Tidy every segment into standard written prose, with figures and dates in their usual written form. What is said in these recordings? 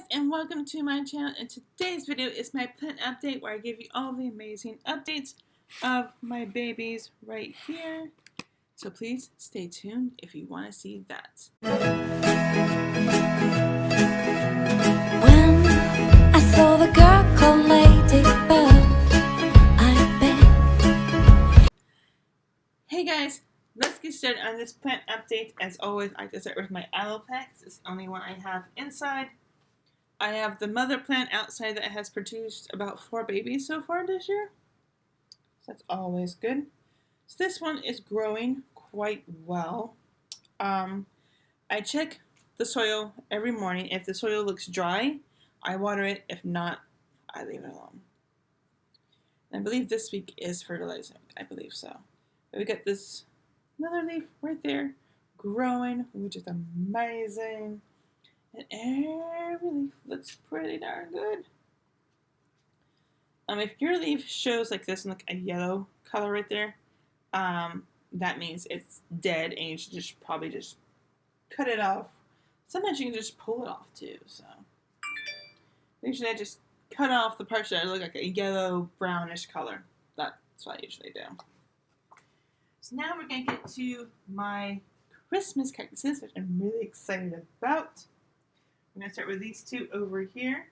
And welcome to my channel, and today's video is my plant update where I give you all the amazing updates of my babies right here. So please stay tuned if you want to see that. When I saw the girl called Ladybug, I bet. Hey guys, let's get started on this plant update. As always, I just start with my aloe plant. It's the only one I have inside. I have the mother plant outside that has produced about 4 babies so far this year. So that's always good. So this one is growing quite well. I check the soil every morning. If the soil looks dry, I water it. If not, I leave it alone. And I believe this week is fertilizing. I believe so. But we got this another leaf right there growing, which is amazing. And every leaf looks pretty darn good. If your leaf shows like this, like a yellow color right there, that means it's dead, and you should just probably just cut it off. Sometimes you can just pull it off too. So usually I just cut off the parts that look like a yellow brownish color. That's what I usually do. So now we're gonna get to my Christmas cactuses, which I'm really excited about. I'm going to start with these two over here.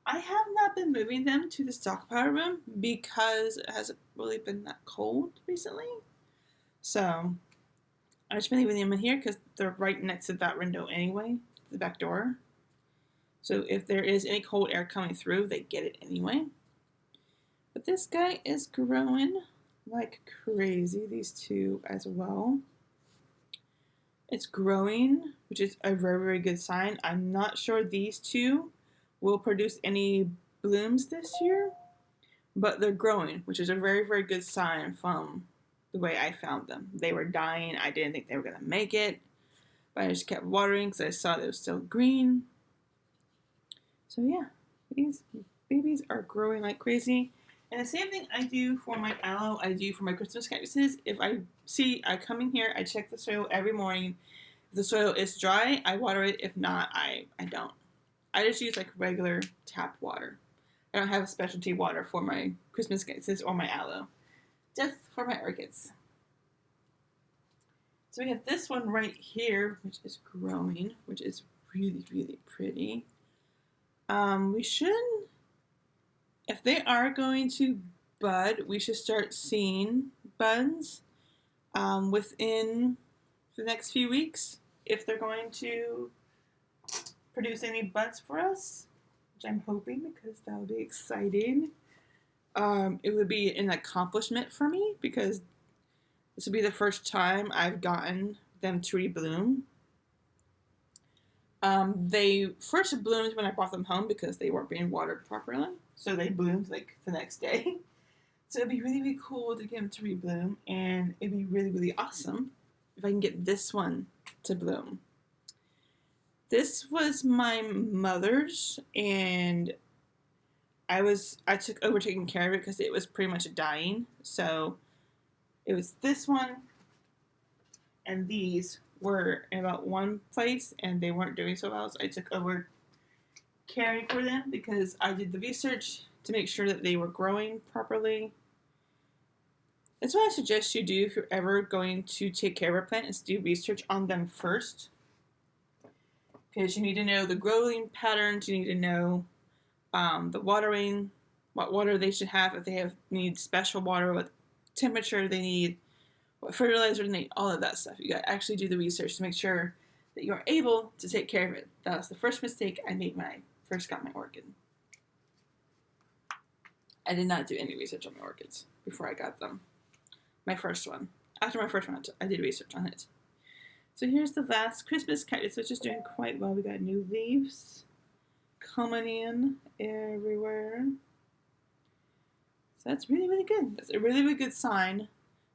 I have not been moving them to the stockpile room because it hasn't really been that cold recently. So I've just been leaving them in here because they're right next to that window anyway, the back door. So if there is any cold air coming through, they get it anyway. But this guy is growing like crazy, these two as well. It's growing, which is a very, very good sign. I'm not sure these two will produce any blooms this year, but they're growing, which is a very, very good sign from the way I found them. They were dying. I didn't think they were going to make it, but I just kept watering because I saw they were still green. So yeah, these babies are growing like crazy. And the same thing I do for my aloe, I do for my Christmas cactuses. If I see, I come in here, I check the soil every morning. If the soil is dry, I water it. If not, I don't. I just use like regular tap water. I don't have a specialty water for my Christmas cactuses or my aloe. Just for my orchids. So we have this one right here, which is growing, which is really, really pretty. We should... If they are going to bud, we should start seeing buds within the next few weeks. If they're going to produce any buds for us, which I'm hoping, because that would be exciting. It would be an accomplishment for me because this would be the first time I've gotten them to rebloom. They first bloomed when I brought them home because they weren't being watered properly. So they bloomed like the next day. So it'd be really, really cool to get them to rebloom. And it'd be really, really awesome if I can get this one to bloom. This was my mother's, and I took over taking care of it because it was pretty much dying. So it was this one, and these were in about one place, and they weren't doing so well. So I took over caring for them because I did the research to make sure that they were growing properly. That's what I suggest you do if you're ever going to take care of a plant, is do research on them first. Because you need to know the growing patterns, you need to know the watering, what water they should have, if they need special water, what temperature they need, what fertilizer they need, all of that stuff. You got to actually do the research to make sure that you're able to take care of it. That was the first mistake I made when I first got my orchid. I did not do any research on my orchids before I got them. My first one. After my first one, I did research on it. So here's the last Christmas cactus, which is doing quite well. We got new leaves coming in everywhere. So that's really, really good. That's a really, really good sign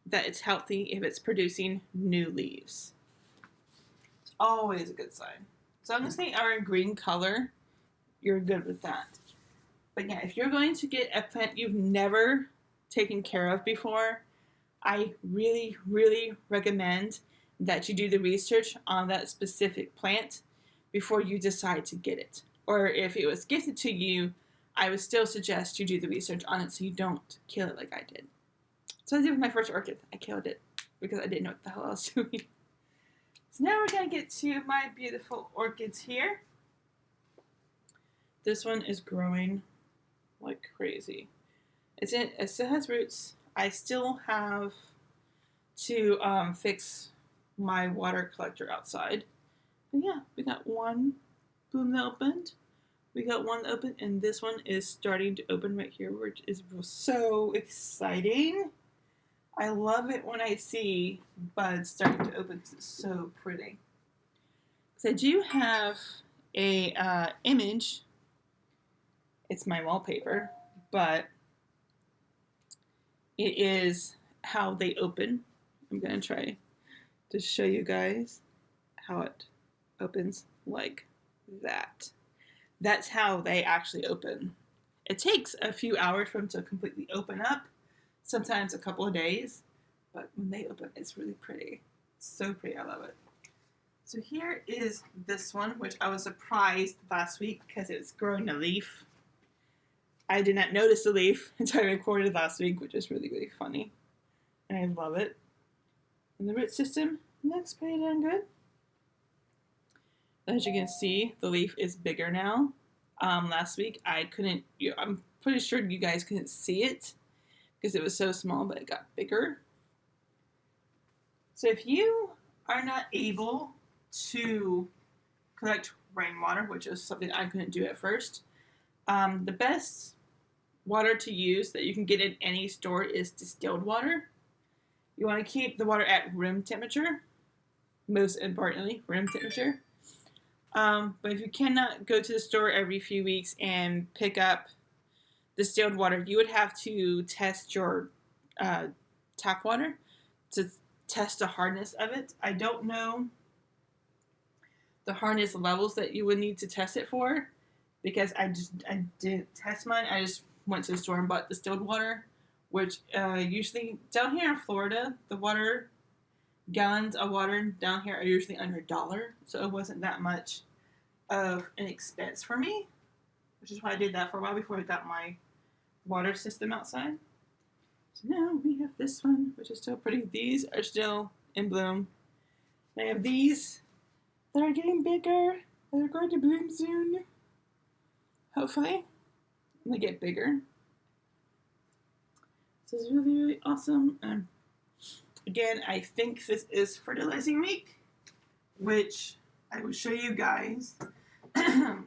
that it's healthy if it's producing new leaves. It's always a good sign. So I'm going to say our green color, you're good with that. But yeah, if you're going to get a plant you've never taken care of before, I really, really recommend that you do the research on that specific plant before you decide to get it. or if it was gifted to you, I would still suggest you do the research on it so you don't kill it like I did. So I did with my first orchid. I killed it because I didn't know what the hell I was doing. So now we're going to get to my beautiful orchids here. This one is growing like crazy. It still has roots. I still have to fix my water collector outside. But yeah, we got one bloom that opened. We got one open, and this one is starting to open right here, which is so exciting. I love it when I see buds starting to open because it's so pretty. So I do have a image. It's my wallpaper, but it is how they open. I'm going to try to show you guys how it opens like that. That's how they actually open. It takes a few hours for them to completely open up, sometimes a couple of days, but when they open, it's really pretty. It's so pretty, I love it. So here is this one, which I was surprised last week because it's growing a leaf. I did not notice the leaf until I recorded last week, which is really, really funny. And I love it. And the root system looks pretty darn good. As you can see, the leaf is bigger now. Last week, I'm pretty sure you guys couldn't see it because it was so small, but it got bigger. So if you are not able to collect rainwater, which is something I couldn't do at first, the best water to use that you can get in any store is distilled water. You want to keep the water at room temperature, most importantly, room temperature. But if you cannot go to the store every few weeks and pick up distilled water, you would have to test your tap water to test the hardness of it. I don't know the hardness levels that you would need to test it for because I didn't test mine. I just went to the store and bought distilled water, which usually down here in Florida, the water gallons of water down here are usually under $1, so it wasn't that much of an expense for me, which is why I did that for a while before I got my water system outside. So now we have this one, which is still pretty. These are still in bloom. I have these that are getting bigger. They're going to bloom soon, hopefully, when they get bigger. This is really, really awesome. Again, I think this is fertilizing week, which I will show you guys the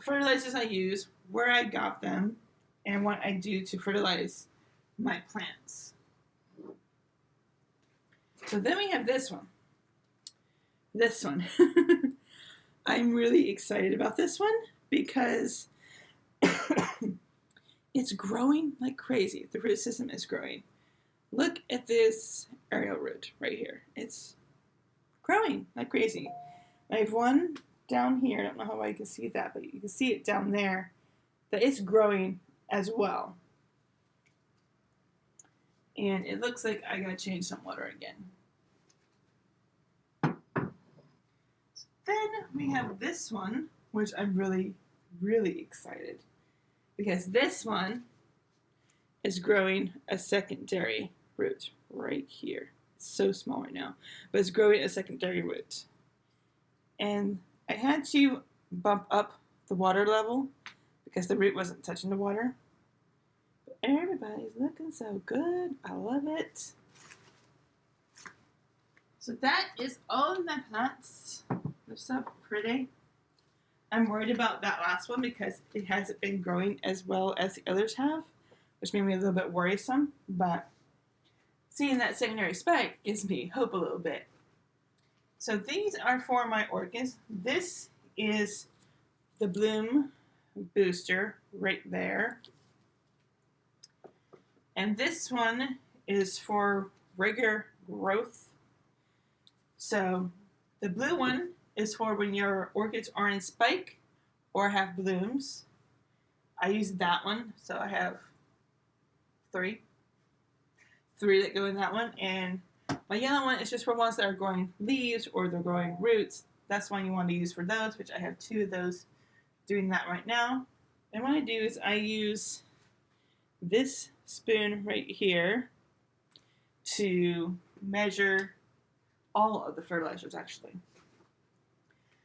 fertilizers I use, where I got them, and what I do to fertilize my plants. So then we have this one. This one. I'm really excited about this one because it's growing like crazy. The root system is growing. Look at this aerial root right here. It's growing like crazy. I have one down here. I don't know how well you can see that, but you can see it down there that it's growing as well. And it looks like I gotta change some water again. So then we have this one, which I'm really, really excited because this one is growing a secondary root right here. It's so small right now, but it's growing a secondary root. And I had to bump up the water level because the root wasn't touching the water. But everybody's looking so good. I love it. So that is all my plants. They're so pretty. I'm worried about that last one because it hasn't been growing as well as the others have, which made me a little bit worrisome, but seeing that secondary spike gives me hope a little bit. So these are for my orchids. This is the bloom booster right there. And this one is for regular growth. So the blue one is for when your orchids are in spike or have blooms. I use that one, so I have three that go in that one, and my yellow one is just for ones that are growing leaves or they're growing roots. That's one you want to use for those, which I have 2 of those doing that right now. And what I do is I use this spoon right here to measure all of the fertilizers, actually.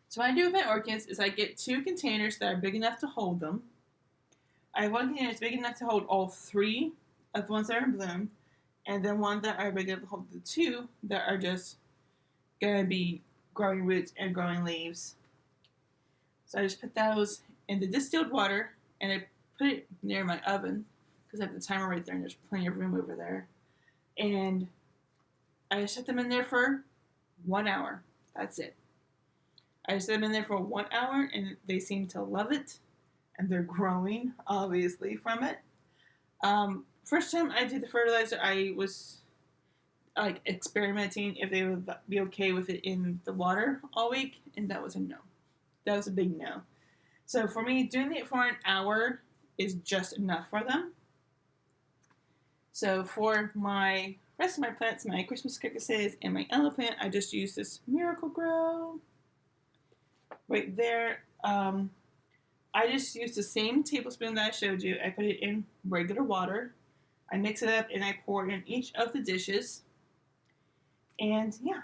So what I do with my orchids is I get 2 containers that are big enough to hold them. I have 1 container that's big enough to hold all 3 of the ones that are in bloom, and then 1 that are big enough to hold the 2 that are just going to be growing roots and growing leaves. So I just put those in the distilled water, and I put it near my oven because I have the timer right there and there's plenty of room over there. And I set them in there for 1 hour. That's it. I set them in there for 1 hour and they seem to love it. And they're growing, obviously, from it. First time I did the fertilizer, I was like experimenting if they would be okay with it in the water all week, and that was a no. That was a big no. So for me, doing it for an hour is just enough for them. So for my rest of my plants, my Christmas cactuses and my elephant, I just use this Miracle Grow right there. I just use the same tablespoon that I showed you. I put it in regular water. I mix it up and I pour it in each of the dishes. And yeah,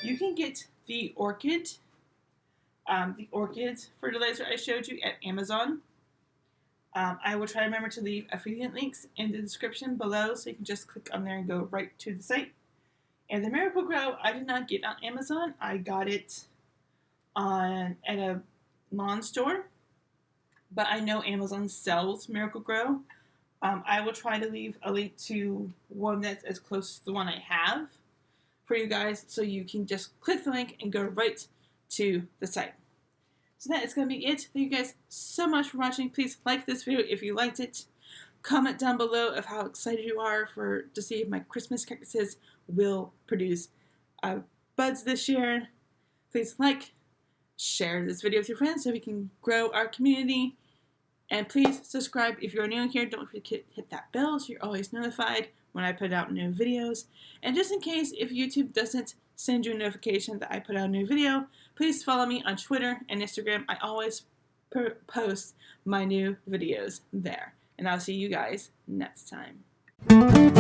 you can get the orchid fertilizer I showed you at Amazon. I will try to remember to leave affiliate links in the description below so you can just click on there and go right to the site. And the Miracle Grow, I did not get on Amazon. I got it at a lawn store. But I know Amazon sells Miracle Grow. I will try to leave a link to one that's as close to the one I have for you guys so you can just click the link and go right to the site. So that is going to be it. Thank you guys so much for watching. Please like this video if you liked it. Comment down below of how excited you are to see if my Christmas cactuses will produce buds this year. Please share this video with your friends so we can grow our community. And please subscribe if you're new here. Don't forget to hit that bell so you're always notified when I put out new videos. And just in case if YouTube doesn't send you a notification that I put out a new video, please follow me on Twitter and Instagram. I always post my new videos there. And I'll see you guys next time.